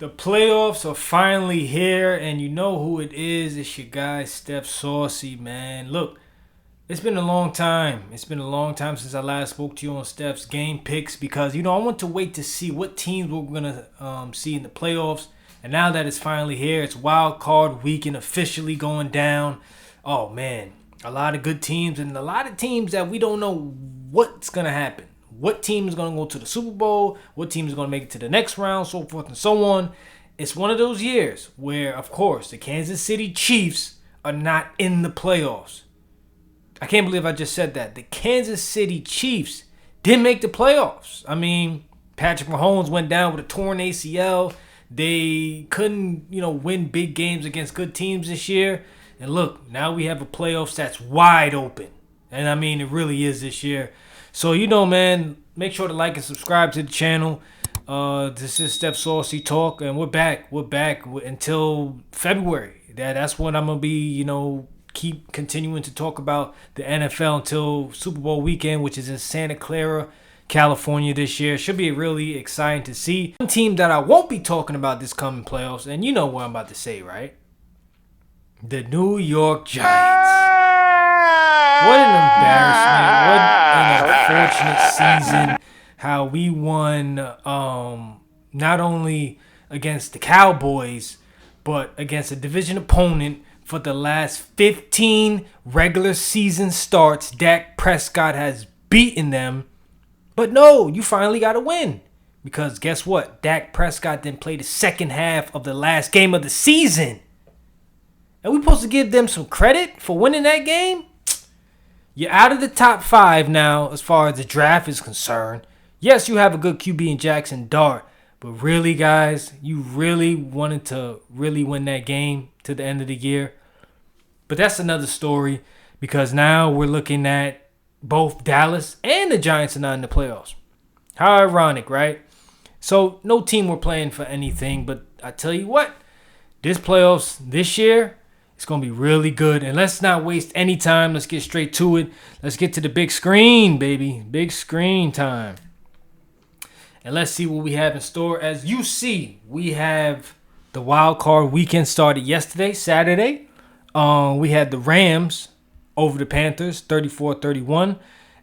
The playoffs are finally here, and you know who it is. It's your guy, Steph Saucy, man. Look, it's been a long time. It's been a long time since I last spoke to you on Steph's game picks because, I want to wait to see what teams we're going to see in the playoffs. And now that it's finally here, it's Wildcard weekend officially going down. Oh, man, a lot of good teams and a lot of teams that we don't know what's going to happen. What team is going to go to the Super Bowl? What team is going to make it to the next round? So forth and so on. It's one of those years where, of course, the Kansas City Chiefs are not in the playoffs. I can't believe I just said that. The Kansas City Chiefs didn't make the playoffs. I mean, Patrick Mahomes went down with a torn ACL. They couldn't, win big games against good teams this year. And look, now we have a playoffs that's wide open. And I mean, it really is this year. So, man, make sure to like and subscribe to the channel. This is Steph Saucy Talk, and we're back. We're back until February. That's when I'm going to be, keep continuing to talk about the NFL until Super Bowl weekend, which is in Santa Clara, California this year. Should be really exciting to see. One team that I won't be talking about this coming playoffs, and you know what I'm about to say, right? The New York Giants. What an embarrassment. What an unfortunate season. How we won not only against the Cowboys, but against a division opponent for the last 15 regular season starts. Dak Prescott has beaten them. But no, you finally got to win. Because guess what? Dak Prescott didn't play the second half of the last game of the season. And we're supposed to give them some credit for winning that game? You're out of the top 5 now as far as the draft is concerned. Yes, you have a good QB in Jackson Dart. But really, guys, you really wanted to really win that game to the end of the year. But that's another story because now we're looking at both Dallas and the Giants are not in the playoffs. How ironic, right? So no team were playing for anything. But I tell you what, this playoffs this year, it's going to be really good. And let's not waste any time. Let's get straight to it. Let's get to the big screen, baby. Big screen time. And let's see what we have in store. As you see, we have the wild card weekend started yesterday, Saturday. We had the Rams over the Panthers, 34-31.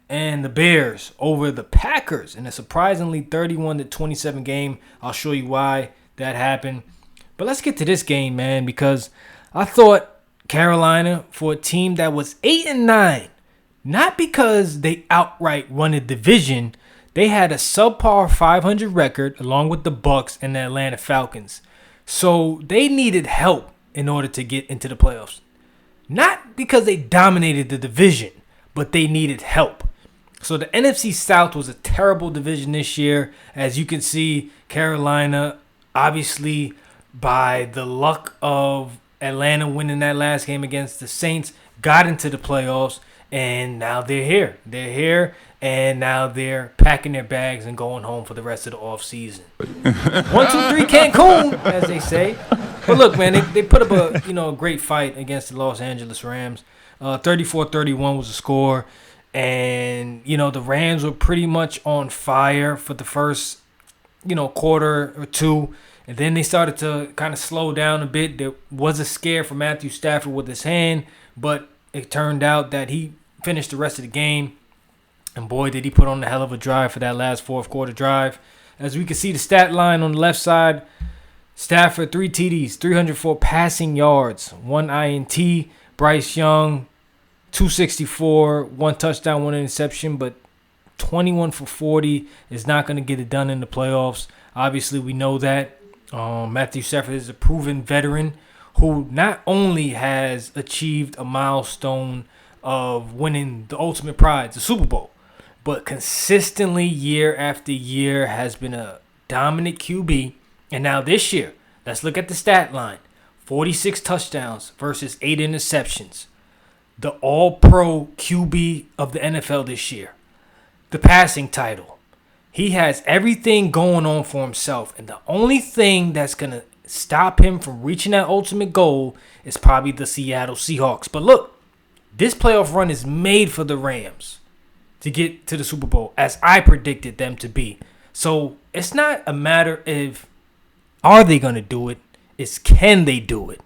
And the Bears over the Packers in a surprisingly 31-27 game. I'll show you why that happened. But let's get to this game, man, because I thought Carolina, for a team that was 8-9, not because they outright won a division, they had a subpar 500 record along with the Bucks and the Atlanta Falcons. So they needed help in order to get into the playoffs. Not because they dominated the division, but they needed help. So the NFC South was a terrible division this year. As you can see, Carolina, obviously by the luck of Atlanta winning that last game against the Saints, got into the playoffs, and now they're here. They're here, and now they're packing their bags and going home for the rest of the offseason. 1, 2, 3, Cancun, as they say. But look, man, they put up a great fight against the Los Angeles Rams. 34-31 was the score, and the Rams were pretty much on fire for the first quarter or two. And then they started to kind of slow down a bit. There was a scare for Matthew Stafford with his hand, but it turned out that he finished the rest of the game. And boy, did he put on a hell of a drive for that last fourth quarter drive. As we can see the stat line on the left side, Stafford, 3 TDs, 304 passing yards, 1 INT. Bryce Young, 264, 1 touchdown, 1 interception, but 21 for 40 is not going to get it done in the playoffs. Obviously, we know that. Matthew Stafford is a proven veteran who not only has achieved a milestone of winning the ultimate prize, the Super Bowl, but consistently year after year has been a dominant QB. And now this year, let's look at the stat line. 46 touchdowns versus 8 interceptions. The all-pro QB of the NFL this year. The passing title. He has everything going on for himself. And the only thing that's going to stop him from reaching that ultimate goal is probably the Seattle Seahawks. But look, this playoff run is made for the Rams to get to the Super Bowl, as I predicted them to be. So it's not a matter of are they going to do it? It's can they do it?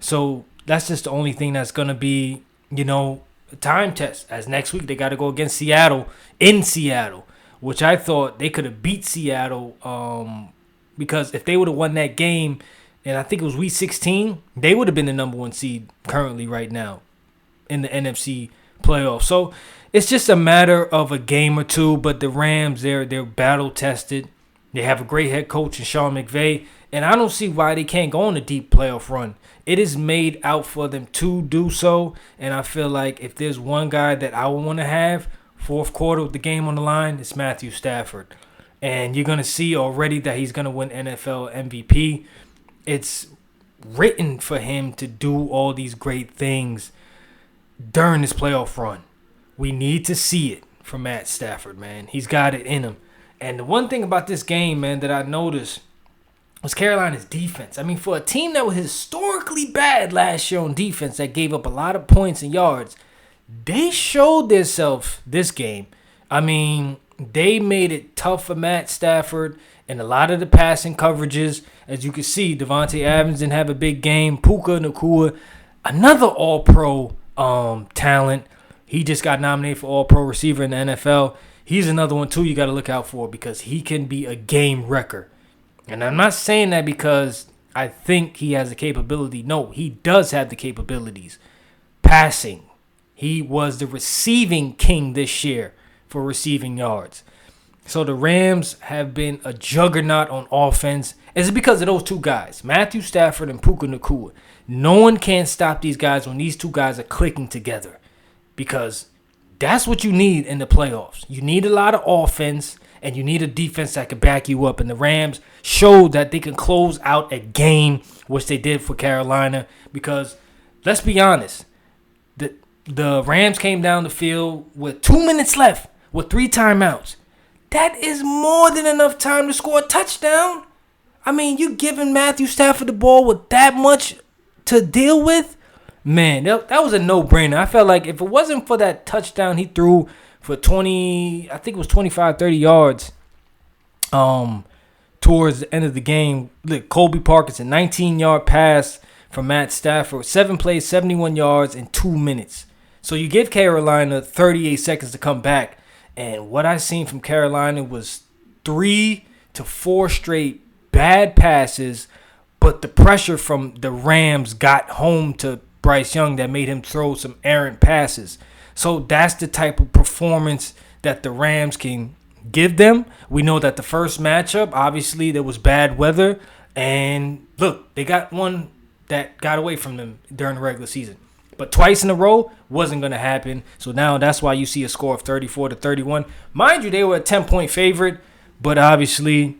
So that's just the only thing that's going to be, a time test. As next week they got to go against Seattle in Seattle, which I thought they could have beat Seattle because if they would have won that game, and I think it was week 16, they would have been the number 1 seed currently right now in the NFC playoffs. So it's just a matter of a game or two. But the Rams, they're battle tested. They have a great head coach in Sean McVay, and I don't see why they can't go on a deep playoff run. It is made out for them to do so, and I feel like if there's one guy that I would want to have fourth quarter with the game on the line, it's Matthew Stafford. And you're going to see already that he's going to win NFL MVP. It's written for him to do all these great things during this playoff run. We need to see it from Matt Stafford, man. He's got it in him. And the one thing about this game, man, that I noticed was Carolina's defense. I mean, for a team that was historically bad last year on defense that gave up a lot of points and yards, they showed themselves this game. I mean, they made it tough for Matt Stafford and a lot of the passing coverages. As you can see, Devontae Adams didn't have a big game. Puka Nacua, another all-pro talent. He just got nominated for all-pro receiver in the NFL. He's another one, too, you got to look out for because he can be a game wrecker. And I'm not saying that because I think he has the capability. No, he does have the capabilities. Passing. He was the receiving king this year for receiving yards. So the Rams have been a juggernaut on offense. It's because of those two guys, Matthew Stafford and Puka Nacua. No one can stop these guys when these two guys are clicking together because that's what you need in the playoffs. You need a lot of offense, and you need a defense that can back you up. And the Rams showed that they can close out a game, which they did for Carolina. Because, let's be honest, the Rams came down the field with 2 minutes left with 3 timeouts. That is more than enough time to score a touchdown. I mean, you giving Matthew Stafford the ball with that much to deal with? Man, that was a no-brainer. I felt like if it wasn't for that touchdown he threw for 20, I think it was 25, 30 yards towards the end of the game, look, Colby Parkin's a 19-yard pass from Matt Stafford, 7 plays, 71 yards in 2 minutes. So you give Carolina 38 seconds to come back, and what I seen from Carolina was 3 to 4 straight bad passes, but the pressure from the Rams got home to Bryce Young that made him throw some errant passes. So that's the type of performance that the Rams can give them. We know that the first matchup, obviously, there was bad weather. And look, they got one that got away from them during the regular season. But twice in a row wasn't going to happen. So now that's why you see a score of 34-31. Mind you, they were a 10-point favorite. But obviously,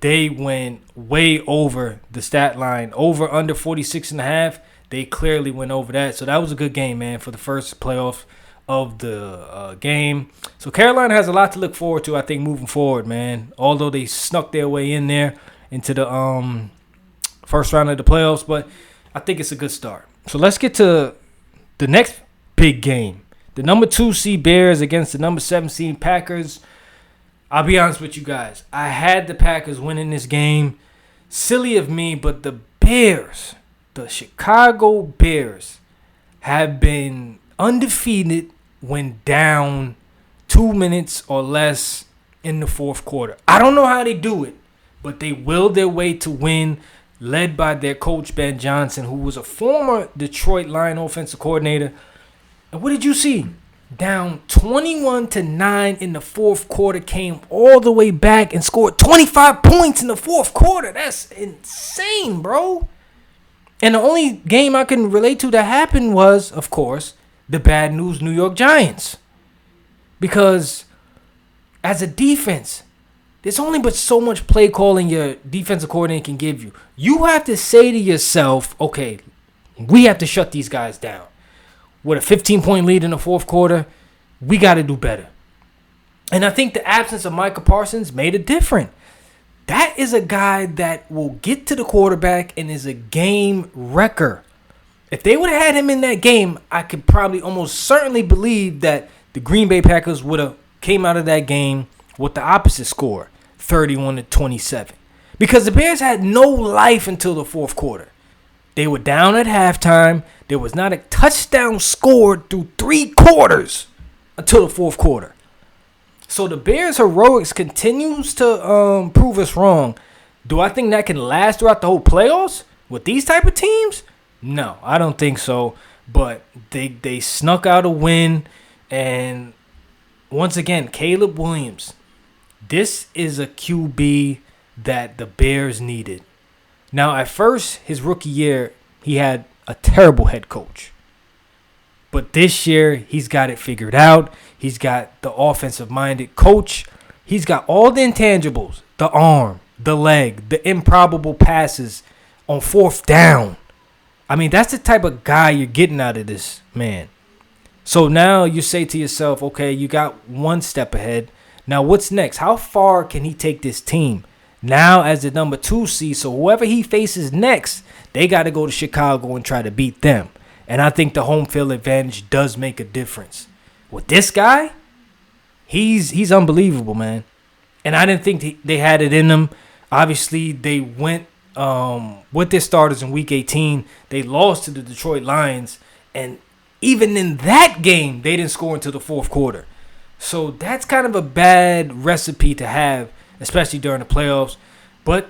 they went way over the stat line. Over under 46.5. They clearly went over that. So that was a good game, man, for the first playoff of the game. So Carolina has a lot to look forward to, I think, moving forward, man. Although they snuck their way in there into the first round of the playoffs. But I think it's a good start. So let's get to the next big game. The number 2 seed Bears against the number 7 seed Packers. I'll be honest with you guys. I had the Packers winning this game. Silly of me, but the Bears, the Chicago Bears, have been undefeated when down 2 minutes or less in the fourth quarter. I don't know how they do it, but they willed their way to win, led by their coach, Ben Johnson, who was a former Detroit Lion offensive coordinator. And what did you see? Down 21-9 in the fourth quarter, came all the way back and scored 25 points in the fourth quarter. That's insane, bro. And the only game I can relate to that happened was, of course, the bad news New York Giants. Because as a defense, there's only but so much play calling your defensive coordinator can give you. You have to say to yourself, okay, we have to shut these guys down. With a 15-point lead in the fourth quarter, we got to do better. And I think the absence of Micah Parsons made it different. That is a guy that will get to the quarterback and is a game wrecker. If they would have had him in that game, I could probably almost certainly believe that the Green Bay Packers would have came out of that game with the opposite score, 31-27. Because the Bears had no life until the fourth quarter. They were down at halftime. There was not a touchdown scored through 3 quarters until the fourth quarter. So the Bears' heroics continues to prove us wrong. Do I think that can last throughout the whole playoffs with these type of teams? No, I don't think so. But they snuck out a win. And once again, Caleb Williams. This is a QB that the Bears needed. Now, at first, his rookie year, he had a terrible head coach. But this year, he's got it figured out. He's got the offensive-minded coach. He's got all the intangibles, the arm, the leg, the improbable passes on fourth down. I mean, that's the type of guy you're getting out of this man. So now you say to yourself, okay, you got one step ahead. Now what's next? How far can he take this team? Now as the number 2 seed, so whoever he faces next, they got to go to Chicago and try to beat them. And I think the home field advantage does make a difference. With this guy, he's unbelievable, man. And I didn't think they had it in them. Obviously, they went with their starters in Week 18. They lost to the Detroit Lions. And even in that game, they didn't score until the fourth quarter. So that's kind of a bad recipe to have, especially during the playoffs. But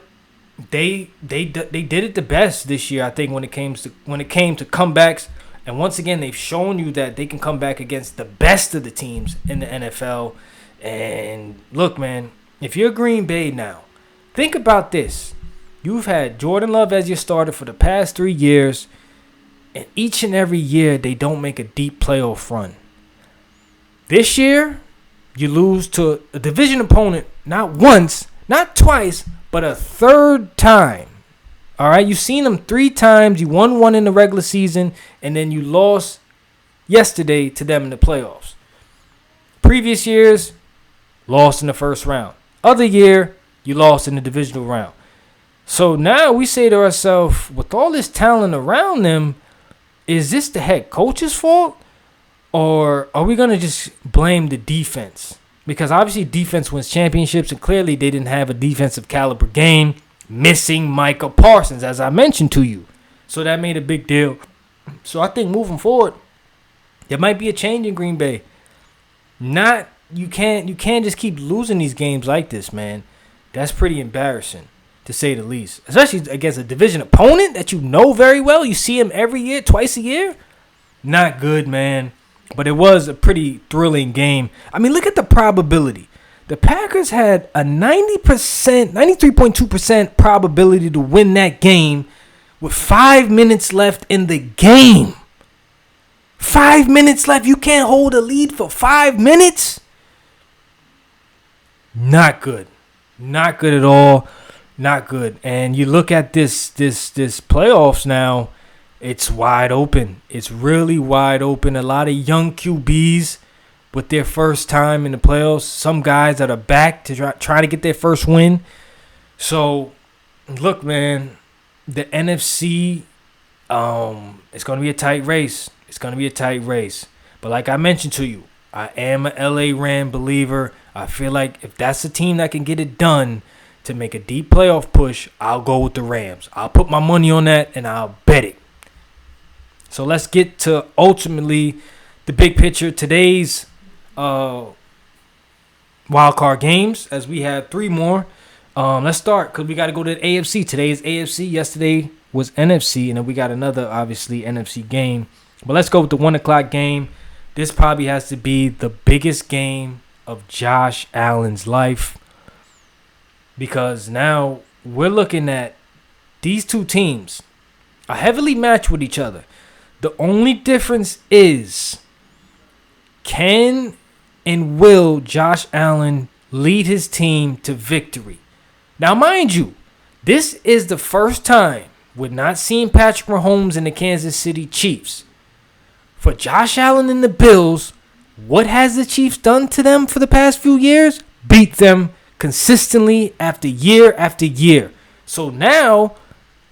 they did it the best this year, I think, when it came to comebacks. And once again, they've shown you that they can come back against the best of the teams in the NFL. And look, man, if you're Green Bay now, think about this. You've had Jordan Love as your starter for the past 3 years, and each and every year they don't make a deep playoff run. This year, you lose to a division opponent not once, not twice, but a third time. All right, you've seen them 3 times. You won one in the regular season, and then you lost yesterday to them in the playoffs. Previous years, lost in the first round. Other year, you lost in the divisional round. So now we say to ourselves, with all this talent around them, is this the head coach's fault? Or are we going to just blame the defense? Because obviously defense wins championships, and clearly they didn't have a defensive caliber game, missing Micah Parsons, as I mentioned to you. So that made a big deal. So I think moving forward, there might be a change in Green Bay. You can't just keep losing these games like this, man. That's pretty embarrassing, to say the least. Especially against a division opponent that you know very well. You see him every year, twice a year. Not good, man. But it was a pretty thrilling game. I mean, look at the probability. The Packers had a 93.2% probability to win that game with 5 minutes left in the game. 5 minutes left. You can't hold a lead for 5 minutes? Not good. Not good at all. Not good. And you look at this playoffs now, it's wide open. It's really wide open. A lot of young QBs with their first time in the playoffs. Some guys that are back to try to get their first win. So, look, man, the NFC, it's going to be a tight race. It's going to be a tight race. But like I mentioned to you, I am a LA Ram believer. I feel like if that's a team that can get it done to make a deep playoff push, I'll go with the Rams. I'll put my money on that, and I'll bet it. So let's get to ultimately the big picture. Today's wildcard games, as we have 3 more. Let's start because we got to go to the AFC. Today is AFC. Yesterday was NFC, and then we got another, obviously, NFC game. But let's go with the 1 o'clock game. This probably has to be the biggest game of Josh Allen's life, because now we're looking at these 2 teams are heavily matched with each other. The only difference is, can and will Josh Allen lead his team to victory? Now, mind you, this is the first time we're not seeing Patrick Mahomes and the Kansas City Chiefs. For Josh Allen and the Bills, what has the Chiefs done to them for the past few years? Beat them consistently after year. So now,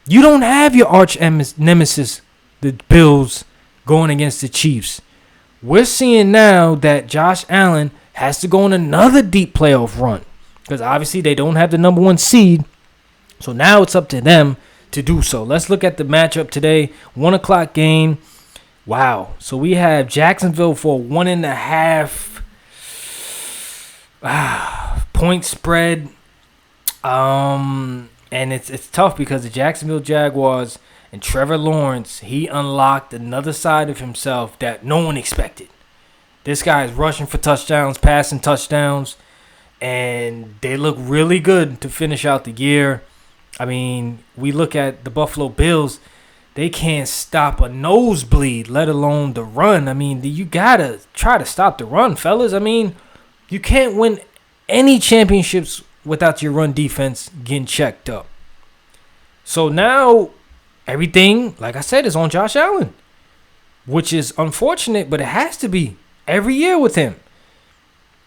you don't have your arch nemesis, the Bills, going against the Chiefs. We're seeing now that Josh Allen has to go on another deep playoff run, because obviously they don't have the number 1 seed. So now it's up to them to do so. Let's look at the matchup today. 1 o'clock game. Wow. So we have Jacksonville for 1.5 point spread. And it's tough because the Jacksonville Jaguars and Trevor Lawrence, he unlocked another side of himself that no one expected. This guy is rushing for touchdowns, passing touchdowns, and they look really good to finish out the year. I mean, we look at the Buffalo Bills, they can't stop a nosebleed, let alone the run. I mean, you got to try to stop the run, fellas. I mean, you can't win any championships without your run defense getting checked up. So now everything, like I said, is on Josh Allen, which is unfortunate, but it has to be every year with him.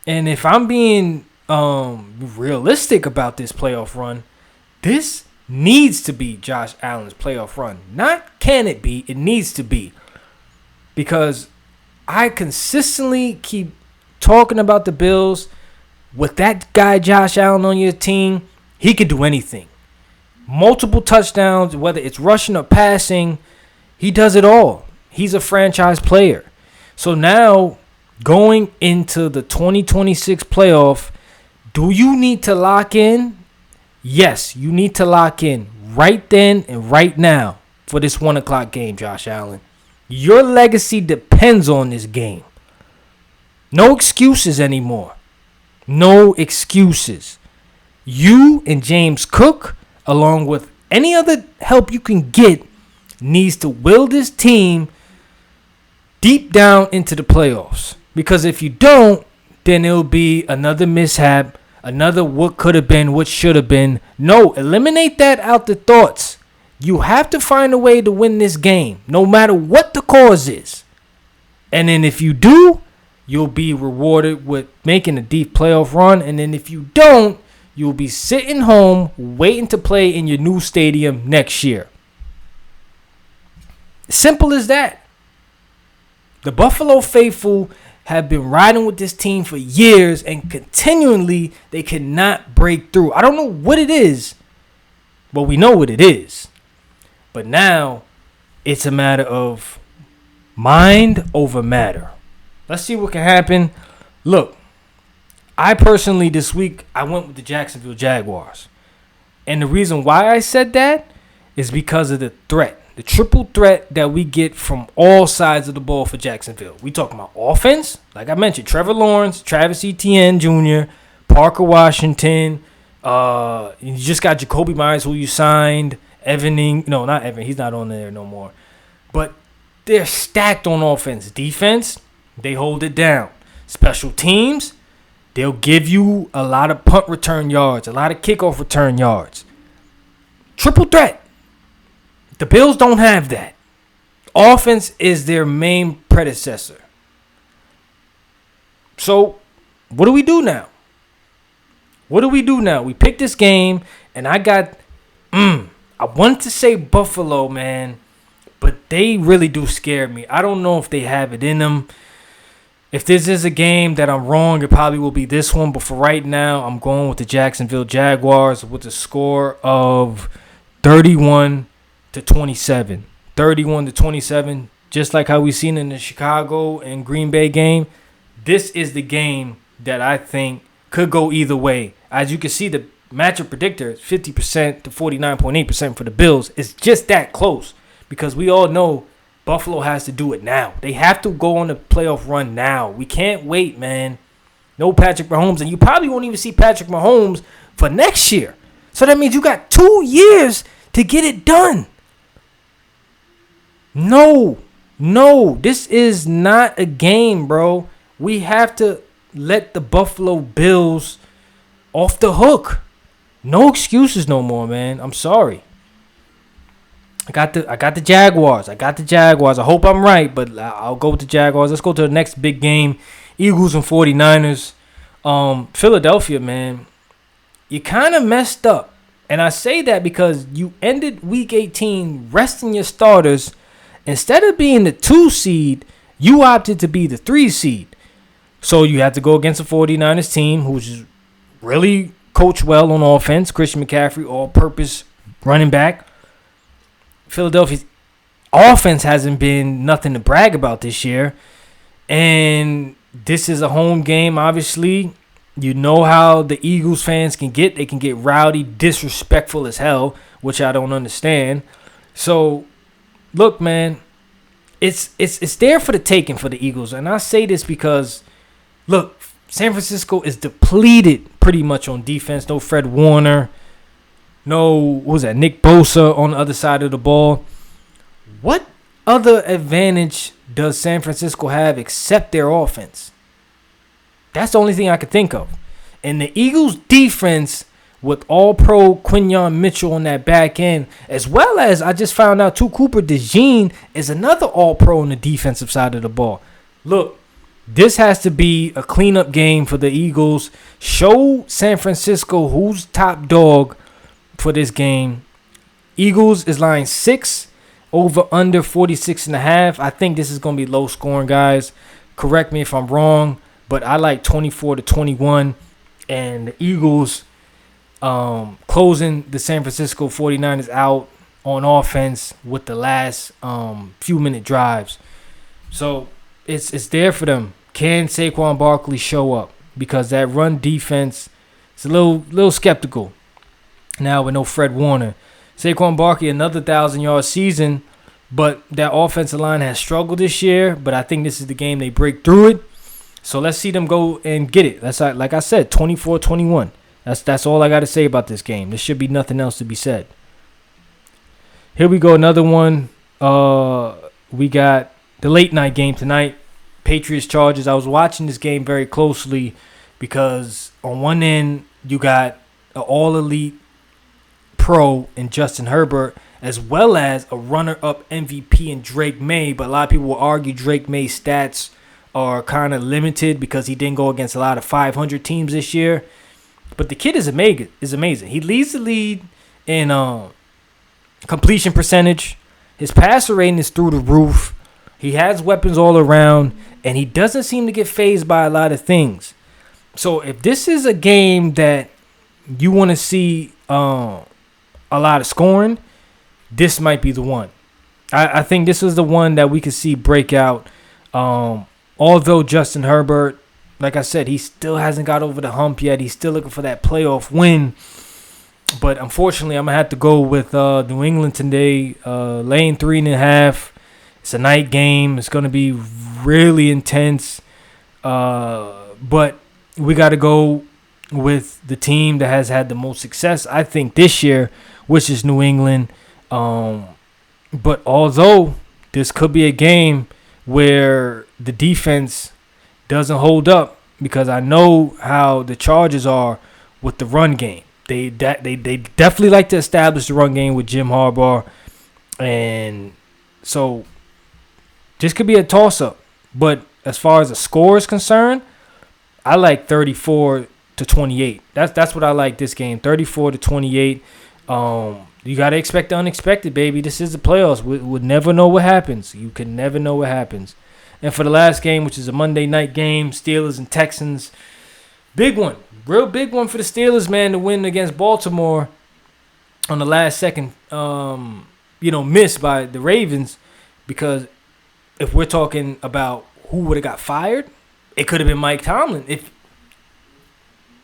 And if I'm being realistic about this playoff run, this needs to be Josh Allen's playoff run. Not can it be, it needs to be. Because I consistently keep talking about the Bills. With that guy Josh Allen on your team, he can do anything. Multiple touchdowns, whether it's rushing or passing, he does it all. He's a franchise player. So now, going into the 2026 playoff, do you need to lock in? Yes, you need to lock in right then and right now for this 1 o'clock game, Josh Allen. Your legacy depends on this game. No excuses anymore. No excuses. You and James Cook, along with any other help you can get, needs to will this team deep down into the playoffs. Because if you don't, then it'll be another mishap, another what could have been, what should have been. No, eliminate that out the thoughts. You have to find a way to win this game, no matter what the cause is. And then if you do, you'll be rewarded with making a deep playoff run. And then if you don't, you'll be sitting home waiting to play in your new stadium next year. Simple as that. The Buffalo faithful have been riding with this team for years, and continually they cannot break through. I don't know what it is, but we know what it is. But now it's a matter of mind over matter. Let's see what can happen. Look, I personally this week, I went with the Jacksonville Jaguars. And the reason why I said that is because of the threat. The triple threat that we get from all sides of the ball for Jacksonville. We talking about offense. Like I mentioned, Trevor Lawrence, Travis Etienne Jr., Parker Washington. You just got Jacoby Myers, who you signed. No, not Evan. He's not on there no more. But they're stacked on offense. Defense, they hold it down. Special teams, they'll give you a lot of punt return yards, a lot of kickoff return yards. Triple threat. The Bills don't have that. Offense is their main predecessor. So, what do we do now? We picked this game, and I wanted to say Buffalo, man, but they really do scare me. I don't know if they have it in them. If this is a game that I'm wrong, it probably will be this one. But for right now, I'm going with the Jacksonville Jaguars with a score of 31-27. 31-27, just like how we seen in the Chicago and Green Bay game. This is the game that I think could go either way. As you can see, the matchup predictor is 50% to 49.8% for the Bills. It's just that close because we all know Buffalo has to do it now. They have to go on the playoff run now. We can't wait, man. No Patrick Mahomes, and you probably won't even see Patrick Mahomes for next year. So that means you got 2 years to get it done. No, this is not a game, bro. We have to let the Buffalo Bills off the hook. No excuses no more, man. I'm sorry. I got the Jaguars. I hope I'm right, but I'll go with the Jaguars. Let's go to the next big game. Eagles and 49ers. Philadelphia, man, you kind of messed up. And I say that because you ended Week 18 resting your starters. Instead of being the 2 seed, you opted to be the 3 seed. So you had to go against the 49ers team, who's really coach well on offense. Christian McCaffrey, all-purpose running back. Philadelphia's offense hasn't been nothing to brag about this year. And this is a home game, obviously. You know how the Eagles fans can get. They can get rowdy, disrespectful as hell, which I don't understand. So, look, man, it's there for the taking for the Eagles. And I say this because, look, San Francisco is depleted pretty much on defense. No Fred Warner. No, what was that? Nick Bosa on the other side of the ball. What other advantage does San Francisco have except their offense? That's the only thing I could think of. And the Eagles' defense with all-pro Quinyon Mitchell on that back end, as well as I just found out too, Cooper DeJean is another all-pro on the defensive side of the ball. Look, this has to be a cleanup game for the Eagles. Show San Francisco who's top dog for this game. Eagles is line 6, over under 46.5. I think this is going to be low scoring, guys. Correct me if I'm wrong, but I like 24-21. And the Eagles closing the San Francisco 49ers out on offense with the last few minute drives. So it's there for them. Can Saquon Barkley show up? Because that run defense is a little skeptical now with no Fred Warner. Saquon Barkley, another 1,000-yard season, but that offensive line has struggled this year. But I think this is the game they break through it. So let's see them go and get it. That's like I said, 24-21. That's all I got to say about this game. There should be nothing else to be said. Here we go, another one. We got the late night game tonight, Patriots-Chargers. I was watching this game very closely because on one end you got an all-elite pro in Justin Herbert, as well as a runner-up MVP in Drake May. But a lot of people will argue Drake May's stats are kind of limited because he didn't go against a lot of 500 teams this year. But the kid is amazing. He leads the lead in completion percentage. His passer rating is through the roof. He has weapons all around, and he doesn't seem to get fazed by a lot of things. So if this is a game that you want to see a lot of scoring, this might be the one. I think this is the one that we could see break out. Although Justin Herbert, like I said, he still hasn't got over the hump yet. He's still looking for that playoff win. But unfortunately, I'm going to have to go with New England today, laying 3.5. It's a night game. It's going to be really intense. But we got to go with the team that has had the most success, I think, this year, which is New England. But although this could be a game where the defense doesn't hold up, because I know how the Chargers are with the run game. They definitely like to establish the run game with Jim Harbaugh. And so this could be a toss-up. But as far as the score is concerned, I like 34-28. That's what I like this game, 34-28. You got to expect the unexpected, baby. This is the playoffs. We would never know what happens. You can never know what happens. And for the last game, which is a Monday night game, Steelers and Texans, big one. Real big one for the Steelers, man, to win against Baltimore on the last second, miss by the Ravens. Because if we're talking about who would have got fired, it could have been Mike Tomlin if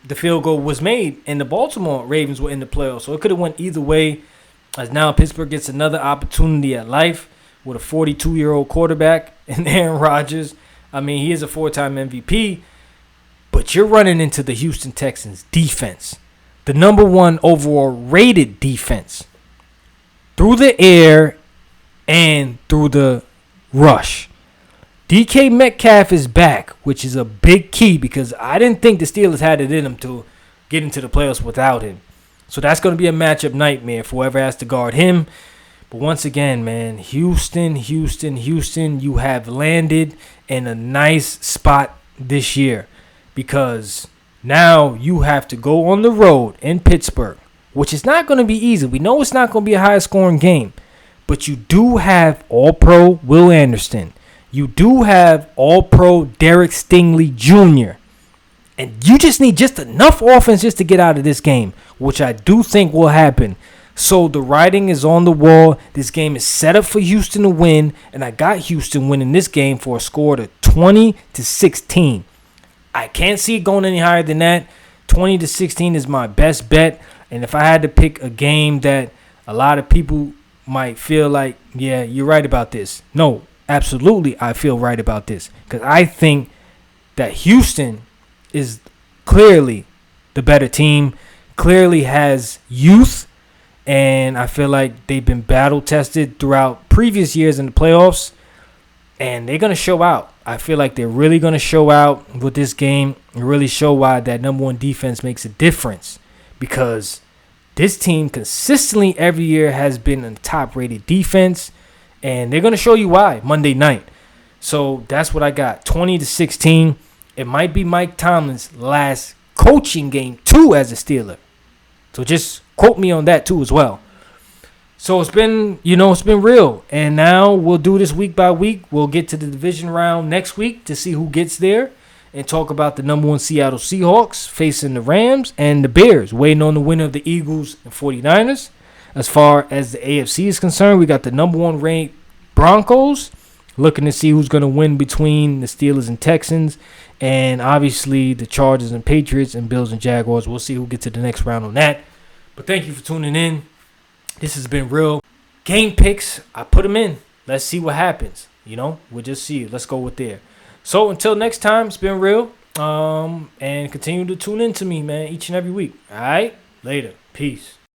the field goal was made and the Baltimore Ravens were in the playoffs. So it could have went either way, as now Pittsburgh gets another opportunity at life with a 42-year-old quarterback and Aaron Rodgers. I mean, he is a 4-time MVP, but you're running into the Houston Texans defense, the number 1 overall rated defense, through the air and through the rush. DK Metcalf is back, which is a big key because I didn't think the Steelers had it in them to get into the playoffs without him. So that's going to be a matchup nightmare for whoever has to guard him. But once again, man, Houston, you have landed in a nice spot this year because now you have to go on the road in Pittsburgh, which is not going to be easy. We know it's not going to be a high-scoring game, but you do have All-Pro Will Anderson. You do have All-Pro Derek Stingley Jr., And you just need just enough offense just to get out of this game, which I do think will happen. So the writing is on the wall. This game is set up for Houston to win, and I got Houston winning this game for a score of 20-16. I can't see it going any higher than that. 20-16 is my best bet. And if I had to pick a game that a lot of people might feel like, yeah, you're right about this. No, absolutely, I feel right about this. Because I think that Houston is clearly the better team, clearly has youth, and I feel like they've been battle-tested throughout previous years in the playoffs, and they're going to show out. I feel like they're really going to show out with this game and really show why that number one defense makes a difference, because this team consistently every year has been a top-rated defense, and they're going to show you why Monday night. So that's what I got, 20-16. It might be Mike Tomlin's last coaching game, too, as a Steeler. So just quote me on that, too, as well. So it's been real. And now we'll do this week by week. We'll get to the division round next week to see who gets there and talk about the number one Seattle Seahawks facing the Rams and the Bears, waiting on the winner of the Eagles and 49ers. As far as the AFC is concerned, we got the number one ranked Broncos, looking to see who's going to win between the Steelers and Texans, and obviously the Chargers and Patriots and Bills and Jaguars. We'll see who gets to the next round on that. But thank you for tuning in. This has been real. Game picks, I put them in. Let's see what happens. We'll just see. Let's go with there. So until next time, it's been real. And continue to tune in to me, man, each and every week. All right? Later. Peace.